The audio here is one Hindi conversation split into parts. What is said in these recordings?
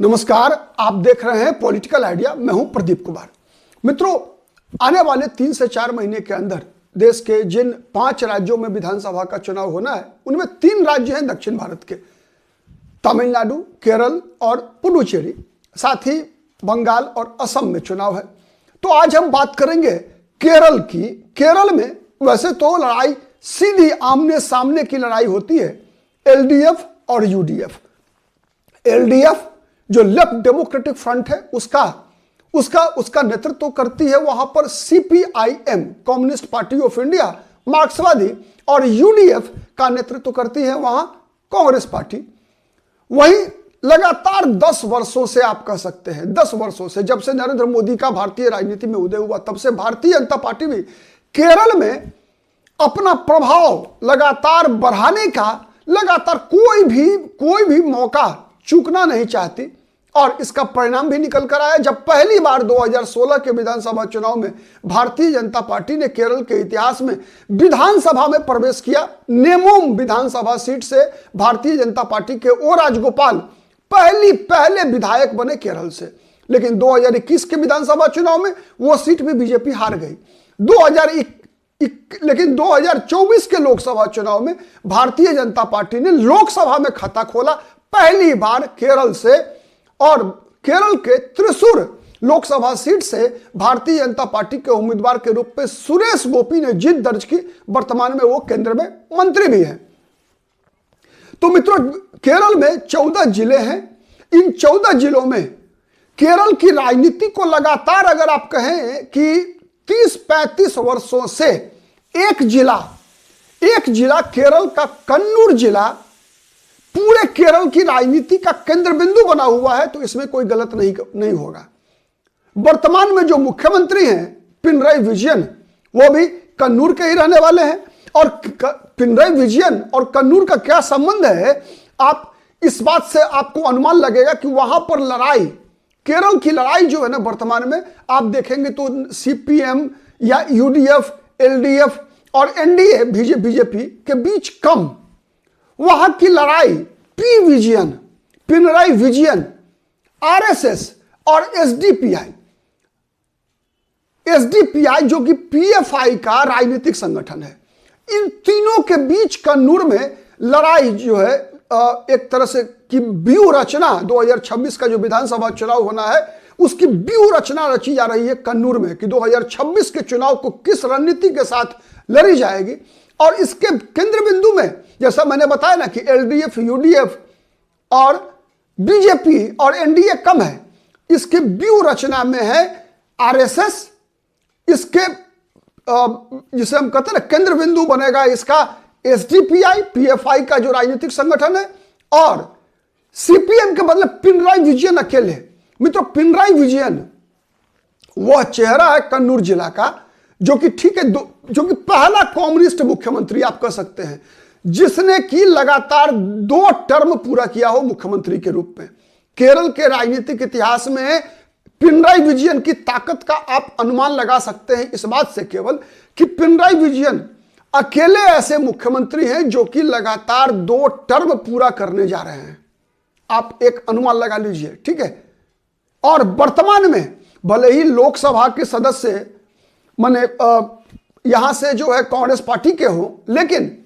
नमस्कार, आप देख रहे हैं पॉलिटिकल आइडिया। मैं हूं प्रदीप कुमार। मित्रों, आने वाले 3 से 4 महीने के अंदर देश के जिन 5 राज्यों में विधानसभा का चुनाव होना है, उनमें 3 राज्य हैं दक्षिण भारत के, तमिलनाडु, केरल और पुडुचेरी। साथ ही बंगाल और असम में चुनाव है। तो आज हम बात करेंगे केरल की। केरल में वैसे तो लड़ाई सीधी आमने सामने की लड़ाई होती है एलडीएफ और यूडीएफ। एलडीएफ जो लेफ्ट डेमोक्रेटिक फ्रंट है उसका नेतृत्व करती है वहां पर CPIM, communist party of India, मार्क्सवादी, और यूडीएफ का नेतृत्व करती है वहां कांग्रेस पार्टी। वहीं लगातार 10 वर्षों से, आप कह सकते हैं 10 वर्षों से, जब से नरेंद्र मोदी का भारतीय राजनीति में उदय हुआ, तब से भारतीय जनता पार्टी भी केरल में अपना प्रभाव लगातार बढ़ाने का लगातार कोई भी मौका चूकना नहीं चाहती। और इसका परिणाम भी निकल कर आया जब पहली बार 2016 के विधानसभा चुनाव में भारतीय जनता पार्टी ने केरल के इतिहास में विधानसभा में प्रवेश किया। नेमोम विधानसभा सीट से भारतीय जनता पार्टी के ओ राजगोपाल पहले विधायक बने केरल से। लेकिन 2021 के विधानसभा चुनाव में वो सीट भी बीजेपी हार गई। लेकिन 2024 के लोकसभा चुनाव में भारतीय जनता पार्टी ने लोकसभा में खाता खोला पहली बार केरल से, और केरल के त्रिशूर लोकसभा सीट से भारतीय जनता पार्टी के उम्मीदवार के रूप में सुरेश गोपी ने जीत दर्ज की। वर्तमान में वो केंद्र में मंत्री भी हैं। तो मित्रों, केरल में 14 जिले हैं। इन 14 जिलों में केरल की राजनीति को लगातार, अगर आप कहें कि 30-35 वर्षों से एक जिला केरल का कन्नूर जिला पूरे केरल की राजनीति का केंद्र बिंदु बना हुआ है, तो इसमें कोई गलत नहीं होगा। वर्तमान में जो मुख्यमंत्री हैं पिनराई विजयन, वो भी कन्नूर के ही रहने वाले हैं। और पिनराई विजयन और कन्नूर का क्या संबंध है, आप इस बात से आपको अनुमान लगेगा कि वहां पर लड़ाई, केरल की लड़ाई जो है ना, वर्तमान में आप देखेंगे तो सीपीएम या यूडीएफ, एलडीएफ और एनडीए बीजेपी के बीच कम। वहां की लड़ाई पिनराई विजयन, आरएसएस और एसडीपीआई जो कि पीएफआई का राजनीतिक संगठन है, इन तीनों के बीच कन्नूर में लड़ाई जो है एक तरह से कि व्यूह रचना, 2026 का जो विधानसभा चुनाव होना है उसकी व्यूह रचना रची जा रही है कन्नूर में कि 2026 के चुनाव को किस रणनीति के साथ लड़ी जाएगी। और इसके केंद्र बिंदु में, जैसा मैंने बताया ना कि एलडीएफ, यूडीएफ और बीजेपी और एनडीए कम है, इसके व्यूह रचना में है आरएसएस। इसके जिसे हम कहते हैं ना केंद्र बिंदु बनेगा इसका एसडीपीआई, पीएफआई का जो राजनीतिक संगठन है, और सीपीएम के बदले पिनराई विजयन अकेले। मित्रों, पिनराई विजयन वह चेहरा है कन्नूर जिला का जो कि ठीक है, जो कि पहला कम्युनिस्ट मुख्यमंत्री आप कह सकते हैं जिसने कि लगातार 2 टर्म पूरा किया हो मुख्यमंत्री के रूप में। केरल के राजनीतिक इतिहास में पिनराई विजयन की ताकत का आप अनुमान लगा सकते हैं इस बात से केवल कि पिनराई विजयन अकेले ऐसे मुख्यमंत्री हैं जो कि लगातार 2 टर्म पूरा करने जा रहे हैं। आप एक अनुमान लगा लीजिए, ठीक है। और वर्तमान में भले ही लोकसभा के सदस्य माने यहां से जो है कांग्रेस पार्टी के हो, लेकिन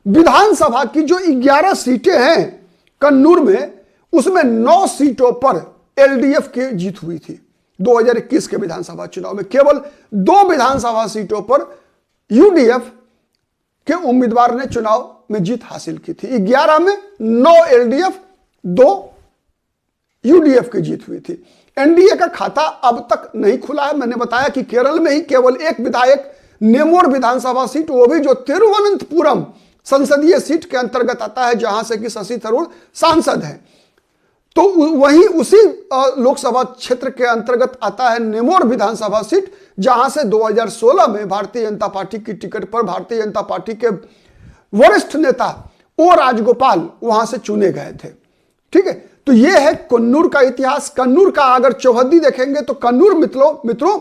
विधानसभा की जो 11 सीटें हैं कन्नूर में, उसमें 9 सीटों पर एलडीएफ की जीत हुई थी। 2021 के विधानसभा चुनाव में केवल 2 विधानसभा सीटों पर यूडीएफ के उम्मीदवार ने चुनाव में जीत हासिल की थी। 11 में 9 एलडीएफ, 2 यूडीएफ की जीत हुई थी। एनडीए का खाता अब तक नहीं खुला है। मैंने बताया कि केरल में ही केवल एक विधायक, नेमोर विधानसभा सीट, वो भी जो तिरुवनंतपुरम संसदीय सीट के अंतर्गत आता है, जहां से कि शशि थरूर सांसद है, तो वहीं उसी लोकसभा क्षेत्र के अंतर्गत आता है नेमोर विधानसभा सीट, जहां से 2016 में भारतीय जनता पार्टी की टिकट पर भारतीय जनता पार्टी के वरिष्ठ नेता ओ राजगोपाल वहां से चुने गए थे, ठीक है। तो यह है कन्नूर का इतिहास। कन्नूर का अगर चौहद्दी देखेंगे तो कन्नूर मित्रों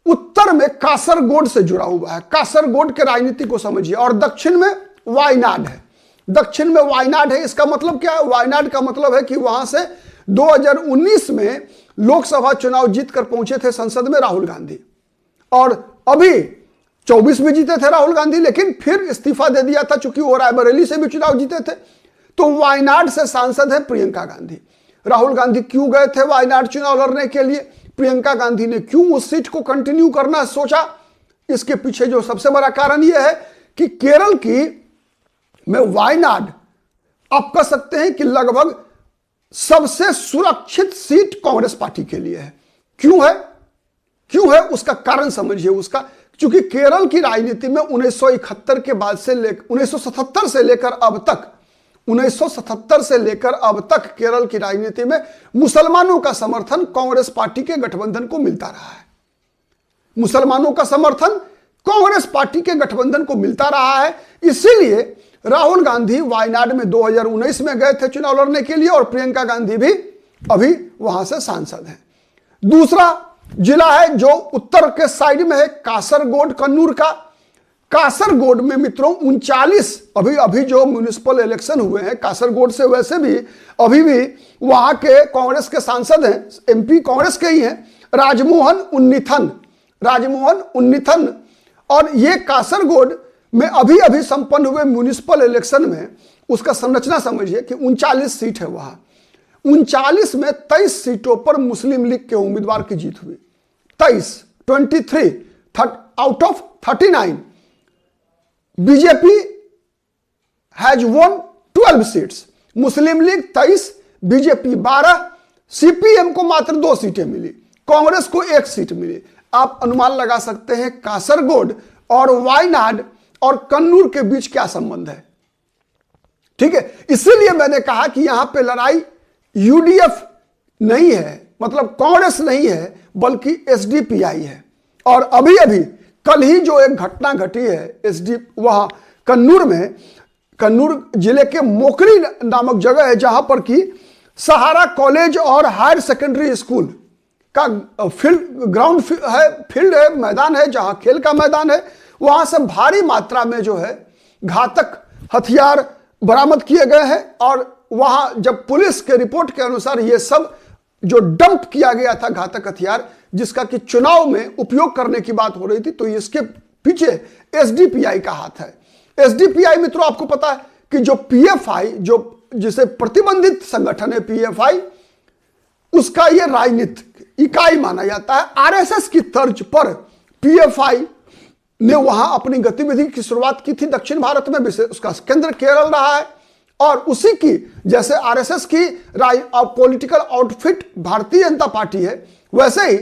उत्तर में कासरगोड से जुड़ा हुआ है। कासरगोड के राजनीति को समझिए। और दक्षिण में वायनाड है। दक्षिण में वायनाड है। इसका मतलब क्या है? वायनाड का मतलब है कि वहां से 2019 में लोकसभा चुनाव जीतकर पहुंचे थे संसद में राहुल गांधी, और अभी 24 में जीते थे राहुल गांधी, लेकिन फिर इस्तीफा दे दिया था चूंकि वो रायबरेली से भी चुनाव जीते थे। तो वायनाड से सांसद है प्रियंका गांधी। राहुल गांधी क्यों गए थे वायनाड चुनाव लड़ने के लिए, प्रियंका गांधी ने क्यों उस सीट को कंटिन्यू करना सोचा, इसके पीछे जो सबसे बड़ा कारण यह है कि केरल की में वायनाड आप कह सकते हैं कि लगभग सबसे सुरक्षित सीट कांग्रेस पार्टी के लिए है। क्यों है उसका कारण समझिए। उसका क्योंकि केरल की राजनीति में 1971 के बाद से लेकर 1977 से लेकर अब तक केरल की राजनीति में मुसलमानों का समर्थन कांग्रेस पार्टी के गठबंधन को मिलता रहा है। मुसलमानों का समर्थन कांग्रेस पार्टी के गठबंधन को मिलता रहा है। इसीलिए राहुल गांधी वायनाड में 2019 में गए थे चुनाव लड़ने के लिए, और प्रियंका गांधी भी अभी वहां से सांसद हैं। दूसरा जिला है जो उत्तर के साइड में है, कासरगोड, कन्नूर का। कासरगोड में मित्रों 39 अभी जो म्युनिसिपल इलेक्शन हुए हैं कासरगोड से, वैसे भी अभी भी वहां के कांग्रेस के सांसद हैं, एमपी कांग्रेस के ही हैं, राजमोहन उन्नीथन। और ये कासरगोड में अभी संपन्न हुए म्युनिसिपल इलेक्शन में उसका संरचना समझिए कि 39 सीट है वहां। 39 में 23 सीटों पर मुस्लिम लीग के उम्मीदवार की जीत हुई। 23 out of 39। BJP has won 12 seats, Muslim league 23, BJP 12, CPM को मात्र 2 सीटें मिली, कांग्रेस को 1 सीट मिली। आप अनुमान लगा सकते हैं कासरगोड और वायनाड और कन्नूर के बीच क्या संबंध है। ठीक है, इसीलिए मैंने कहा कि यहां पे लड़ाई यूडीएफ नहीं है, मतलब कांग्रेस नहीं है, बल्कि एसडीपीआई है। और अभी कल ही जो एक घटना घटी है वहां कन्नूर में, कन्नूर जिले के मोकरी नामक जगह है जहां पर कि सहारा कॉलेज और हायर सेकेंडरी स्कूल का फील्ड है, मैदान है, जहां खेल का मैदान है, वहां से भारी मात्रा में जो है घातक हथियार बरामद किए गए हैं। और वहां जब पुलिस के रिपोर्ट के अनुसार ये सब जो डंप किया गया था घातक हथियार, जिसका कि चुनाव में उपयोग करने की बात हो रही थी, तो इसके पीछे एसडीपीआई का हाथ है। एसडीपीआई मित्रों आपको पता है कि जो पीएफआई, जो जिसे प्रतिबंधित संगठन है पीएफआई, उसका यह राजनीतिक इकाई माना जाता है। आरएसएस की तर्ज पर पीएफआई ने वहां अपनी गतिविधि की शुरुआत की थी दक्षिण भारत में, उसका केंद्र केरल रहा है। और उसी की जैसे आरएसएस की political outfit Bharatiya Janata party है, वैसे ही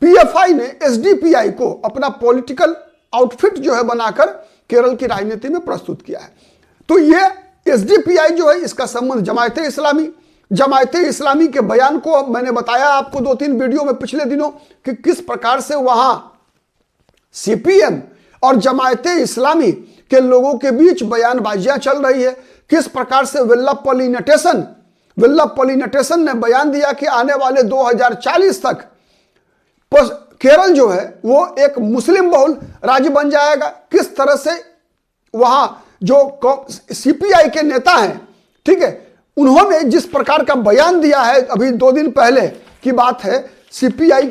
पीएफआई ने एसडीपीआई को अपना पॉलिटिकल आउटफिट जो है बनाकर केरल की राजनीति में प्रस्तुत किया है। तो ये एसडीपीआई जो है, इसका संबंध जमायते इस्लामी के बयान को मैंने बताया आपको 2-3 वीडियो में पिछले दिनों कि किस प्रकार से वहां सीपीएम और जमायते इस्लामी के लोगों के बीच बयानबाजियां चल रही है। किस प्रकार से वेल्लप्पली नटेशन ने बयान दिया कि आने वाले 2040 तक केरल जो है वो एक मुस्लिम बहुल राज्य बन जाएगा। किस तरह से वहां जो सीपीआई के नेता हैं, ठीक है, उन्होंने जिस प्रकार का बयान दिया है, अभी 2 दिन पहले की बात है, सीपीआई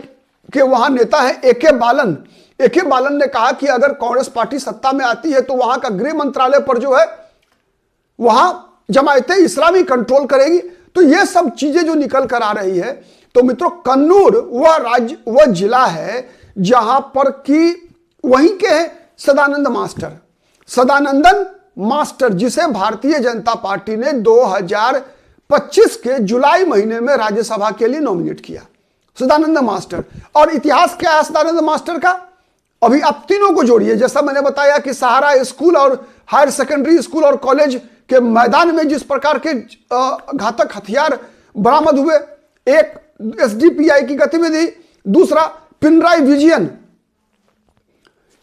के वहां नेता हैं एके बालन ने कहा कि अगर कांग्रेस पार्टी सत्ता में आती है तो वहां का गृह मंत्रालय पर जो है वहां जमायते इस्लामी कंट्रोल करेगी। तो ये सब चीजें जो निकल कर आ रही है, तो मित्रों कन्नूर वह जिला है जहां पर कि वहीं के हैं सदानंदन मास्टर, जिसे भारतीय जनता पार्टी ने 2025 के जुलाई महीने में राज्यसभा के लिए नॉमिनेट किया, सदानंद मास्टर। और इतिहास क्या है सदानंद मास्टर का, अभी आप तीनों को जोड़िए। जैसा मैंने बताया कि सहारा स्कूल और हायर सेकेंडरी स्कूल और कॉलेज के मैदान में जिस प्रकार के घातक हथियार बरामद हुए, एक एसडीपीआई की गतिविधि, दूसरा पिनराई विजयन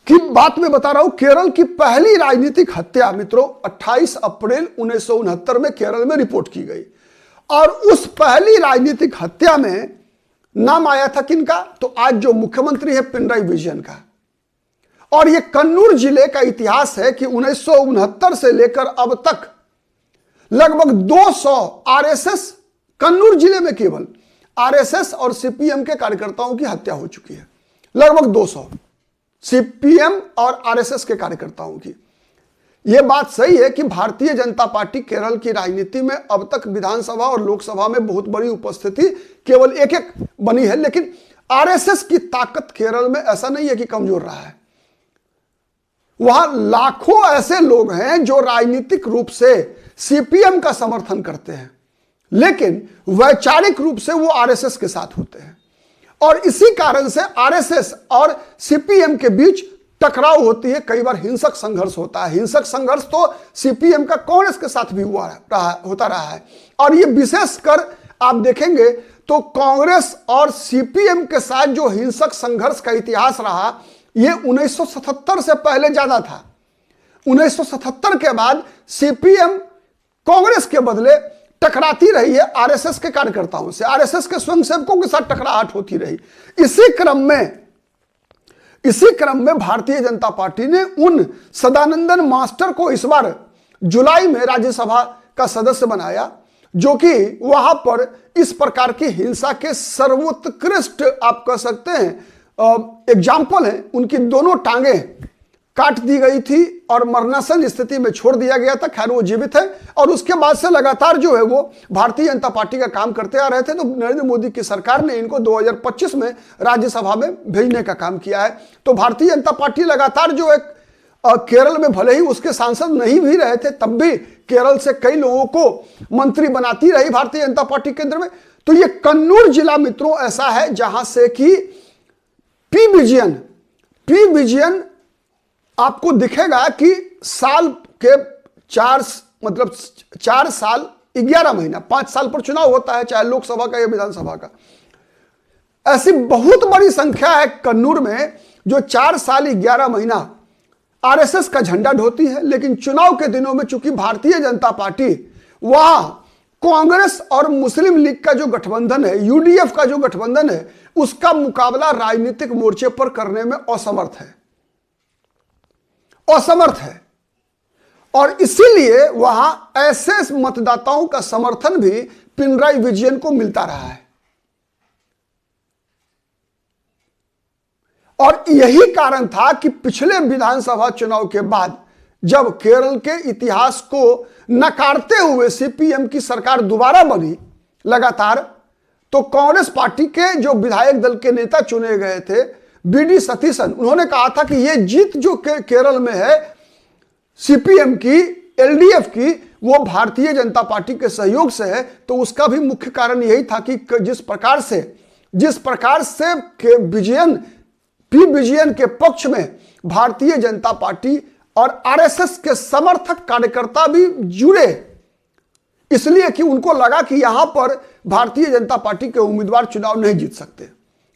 की बात में बता रहा हूं। केरल की पहली राजनीतिक हत्या मित्रों 28 अप्रैल 1969 में केरल में रिपोर्ट की गई, और उस पहली राजनीतिक हत्या में नाम आया था किनका, तो आज जो मुख्यमंत्री है पिनराई विजयन का। और यह कन्नूर जिले का इतिहास है कि 1969 से लेकर अब तक लगभग 200 आरएसएस कन्नूर जिले में केवल आरएसएस और सीपीएम के कार्यकर्ताओं की हत्या हो चुकी है, लगभग 200 सीपीएम और आरएसएस के कार्यकर्ताओं की। यह बात सही है कि भारतीय जनता पार्टी केरल की राजनीति में अब तक विधानसभा और लोकसभा में बहुत बड़ी उपस्थिति केवल एक एक बनी है, लेकिन आरएसएस की ताकत केरल में ऐसा नहीं है कि कमजोर रहा है। वहां लाखों ऐसे लोग हैं जो राजनीतिक रूप से सीपीएम का समर्थन करते हैं, लेकिन वैचारिक रूप से वो आरएसएस के साथ होते हैं। और इसी कारण से आरएसएस और सीपीएम के बीच टकराव होती है, कई बार हिंसक संघर्ष होता है। हिंसक संघर्ष तो सीपीएम का कांग्रेस के साथ भी होता रहा है। और ये विशेषकर आप देखेंगे तो कांग्रेस और सीपीएम के साथ जो हिंसक संघर्ष का इतिहास रहा, ये 1977 से पहले ज्यादा था। 1977 के बाद सीपीएम कांग्रेस के बदले टकराती रही है आरएसएस के कार्यकर्ताओं से, आरएसएस के स्वयंसेवकों के साथ टकराहट होती रही। इसी क्रम में भारतीय जनता पार्टी ने उन सदानंदन मास्टर को इस बार जुलाई में राज्यसभा का सदस्य बनाया, जो कि वहां पर इस प्रकार की हिंसा के सर्वोत्कृष्ट आप कह सकते हैं एग्जाम्पल है। उनकी दोनों टांगे काट दी गई थी और मरणासन स्थिति में छोड़ दिया गया था। खैर वो जीवित है और उसके बाद से लगातार जो है वो भारतीय जनता पार्टी का काम करते आ रहे थे। तो नरेंद्र मोदी की सरकार ने इनको 2025 में राज्यसभा में भेजने का काम किया है। तो भारतीय जनता पार्टी लगातार जो है केरल में भले ही उसके सांसद नहीं भी रहे थे, तब भी केरल से कई लोगों को मंत्री बनाती रही भारतीय जनता पार्टी केंद्र में। तो ये कन्नूर जिला मित्रों ऐसा है जहां से कि पी विजयन आपको दिखेगा कि साल के 4 साल 11 महीना 5 साल पर चुनाव होता है, चाहे लोकसभा का या विधानसभा का। ऐसी बहुत बड़ी संख्या है कन्नूर में जो 4 साल 11 महीना आरएसएस का झंडा ढोती है। लेकिन चुनाव के दिनों में चूंकि भारतीय जनता पार्टी वहां कांग्रेस और मुस्लिम लीग का जो गठबंधन है, यूडीएफ का जो गठबंधन है, उसका मुकाबला राजनीतिक मोर्चे पर करने में असमर्थ है। और इसीलिए वहां ऐसे मतदाताओं का समर्थन भी पिनराई विजयन को मिलता रहा है। और यही कारण था कि पिछले विधानसभा चुनाव के बाद जब केरल के इतिहास को नकारते हुए सीपीएम की सरकार दोबारा बनी लगातार, तो कांग्रेस पार्टी के जो विधायक दल के नेता चुने गए थे बीडी सतीशन, उन्होंने कहा था कि यह जीत जो केरल में है सीपीएम की, एलडीएफ की, वो भारतीय जनता पार्टी के सहयोग से है। तो उसका भी मुख्य कारण यही था कि जिस प्रकार से पी विजयन के पक्ष में भारतीय जनता पार्टी और आरएसएस के समर्थक कार्यकर्ता भी जुड़े, इसलिए कि उनको लगा कि यहां पर भारतीय जनता पार्टी के उम्मीदवार चुनाव नहीं जीत सकते।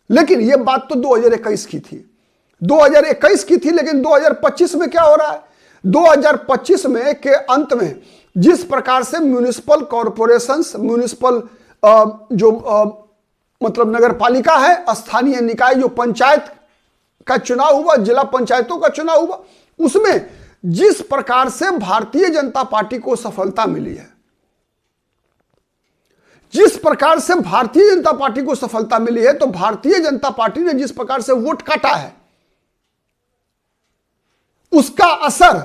लेकिन यह बात तो 2021 की थी, 2021 की थी। लेकिन 2025 में क्या हो रहा है? 2025 में के अंत में जिस प्रकार से म्युनिसिपल कॉरपोरेशंस, मतलब नगर पालिका है, स्थानीय निकाय जो पंचायत का चुनाव हुआ, जिला पंचायतों का चुनाव हुआ, उसमें जिस प्रकार से भारतीय जनता पार्टी को सफलता मिली है, तो भारतीय जनता पार्टी ने जिस प्रकार से वोट काटा है, उसका असर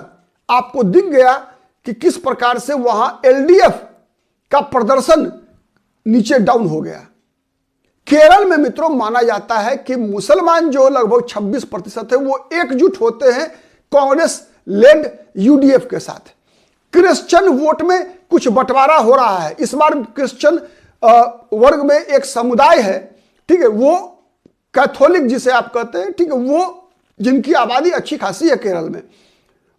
आपको दिख गया कि किस प्रकार से वहां एलडीएफ का प्रदर्शन नीचे डाउन हो गया। केरल में मित्रों माना जाता है कि मुसलमान जो लगभग 26% है वो एकजुट होते हैं कांग्रेस लेड यूडीएफ के साथ। क्रिश्चियन वोट में कुछ बंटवारा हो रहा है। इस बार क्रिश्चियन वर्ग में एक समुदाय है, ठीक है, वो कैथोलिक जिसे आप कहते हैं, ठीक है, वो जिनकी आबादी अच्छी खासी है केरल में,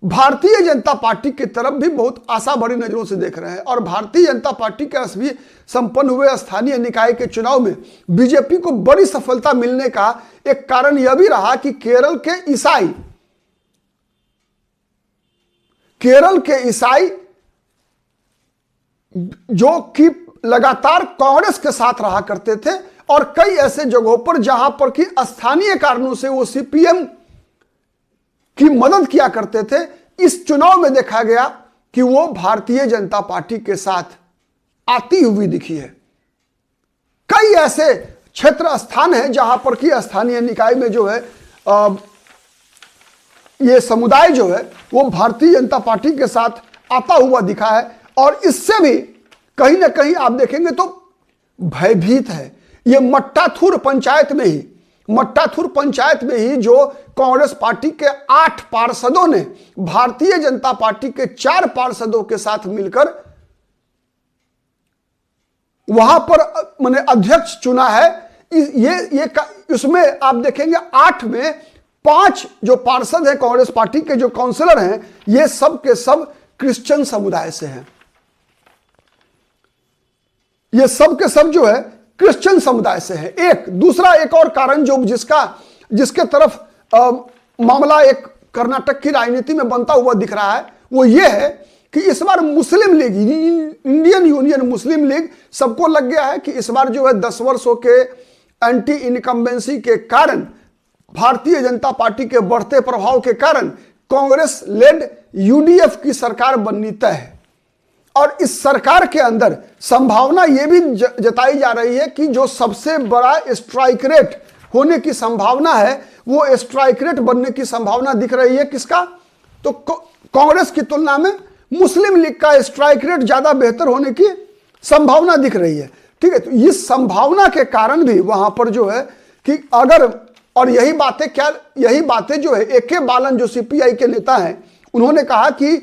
भारतीय जनता पार्टी की तरफ भी बहुत आशा बड़ी नजरों से देख रहे हैं। और भारतीय जनता पार्टी के भी संपन्न हुए स्थानीय निकाय के चुनाव में बीजेपी को बड़ी सफलता मिलने का एक कारण यह भी रहा कि केरल के ईसाई जो कि लगातार कांग्रेस के साथ रहा करते थे और कई ऐसे जगहों पर जहां पर कि स्थानीय कारणों से वो सीपीएम की मदद किया करते थे, इस चुनाव में देखा गया कि वो भारतीय जनता पार्टी के साथ आती हुई दिखी है। कई ऐसे क्षेत्र स्थान हैं जहां पर कि स्थानीय निकाय में जो है ये समुदाय जो है वो भारतीय जनता पार्टी के साथ आता हुआ दिखा है, और इससे भी कहीं ना कहीं आप देखेंगे तो भयभीत है। ये मट्टाथुर पंचायत में ही जो कांग्रेस पार्टी के 8 पार्षदों ने भारतीय जनता पार्टी के 4 पार्षदों के साथ मिलकर वहां पर मैंने अध्यक्ष चुना है। उसमें आप देखेंगे 8 में 5 जो पार्षद हैं कांग्रेस पार्टी के, जो काउंसलर हैं, ये सब के सब क्रिश्चियन समुदाय से हैं। ये सब के सब जो है क्रिश्चियन समुदाय से है। एक और कारण जो जिसके तरफ मामला एक कर्नाटक की राजनीति में बनता हुआ दिख रहा है, वो ये है कि इस बार मुस्लिम लीग, इंडियन यूनियन मुस्लिम लीग, सबको लग गया है कि इस बार जो है 10 वर्षों के एंटी इनकम्बेंसी के कारण, भारतीय जनता पार्टी के बढ़ते प्रभाव के कारण कांग्रेस लेड यूडीएफ की सरकार बननी तय है। और इस सरकार के अंदर संभावना यह भी जताई जा रही है कि जो सबसे बड़ा स्ट्राइक रेट होने की संभावना है, वो स्ट्राइक रेट बनने की संभावना दिख रही है किसका? तो कांग्रेस की तुलना में मुस्लिम लीग का स्ट्राइक रेट ज्यादा बेहतर होने की संभावना दिख रही है। ठीक है, तो इस संभावना के कारण भी वहां पर जो है कि अगर, और यही बातें जो है AK बालन जो CPI के नेता हैं, उन्होंने कहा कि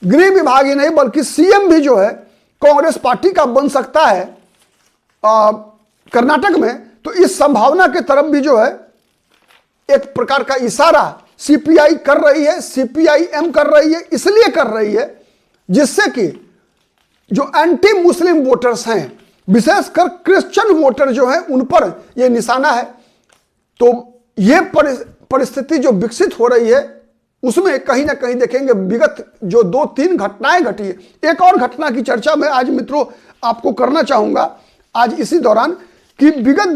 गृह विभाग ही नहीं बल्कि CM भी जो है कांग्रेस पार्टी का बन सकता है कर्नाटक में। तो इस संभावना के तरफ भी जो है एक प्रकार का इशारा CPI कर रही है, CPIM कर रही है, इसलिए कर रही है जिससे कि जो एंटी मुस्लिम वोटर्स हैं, विशेषकर क्रिश्चियन वोटर जो है, उन पर यह निशाना है। तो यह परिस्थिति जो विकसित हो रही है, उसमें कहीं ना कहीं देखेंगे विगत जो 2-3 घटनाएं घटी है। एक और घटना की चर्चा मैं आज मित्रों आपको करना चाहूंगा आज इसी दौरान, कि विगत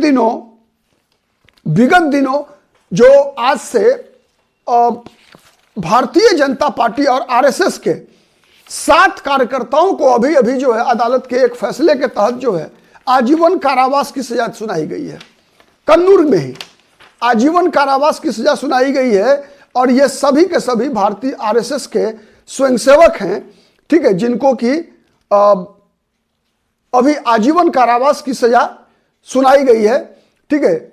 दिनों जो आज से भारतीय जनता पार्टी और RSS के 7 कार्यकर्ताओं को अभी जो है अदालत के एक फैसले के तहत जो है आजीवन कारावास की सजा सुनाई गई है। कन्नूर में ही आजीवन कारावास की सजा सुनाई गई है, और ये सभी के सभी भारतीय RSS के स्वयंसेवक हैं। ठीक है, जिनको कि अभी आजीवन कारावास की सजा सुनाई गई है। ठीक है,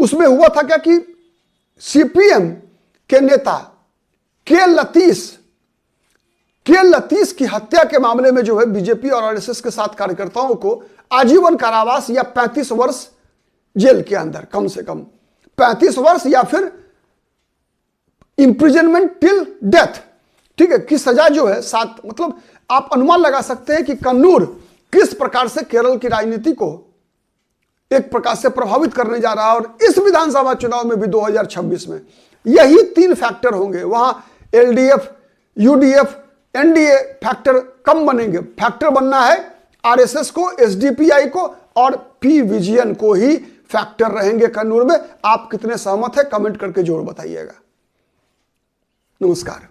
उसमें हुआ था क्या कि CPM के नेता के लतीश की हत्या के मामले में जो है बीजेपी और RSS के 7 कार्यकर्ताओं को आजीवन कारावास या 35 वर्ष जेल के अंदर, कम से कम 35 वर्ष या फिर इंप्रिजनमेंट टिल डेथ, ठीक है, की सजा जो है 7, मतलब आप अनुमान लगा सकते हैं कि कन्नूर किस प्रकार से केरल की राजनीति को एक प्रकार से प्रभावित करने जा रहा है। और इस विधानसभा चुनाव में भी 2026 में यही 3 फैक्टर होंगे। वहां LDF, UDF, NDA फैक्टर कम बनेंगे। फैक्टर बनना है RSS को, SDPI को और P विजयन को ही फैक्टर रहेंगे कन्नूर में। आप कितने सहमत हैं कमेंट करके जरूर बताइएगा। नमस्कार।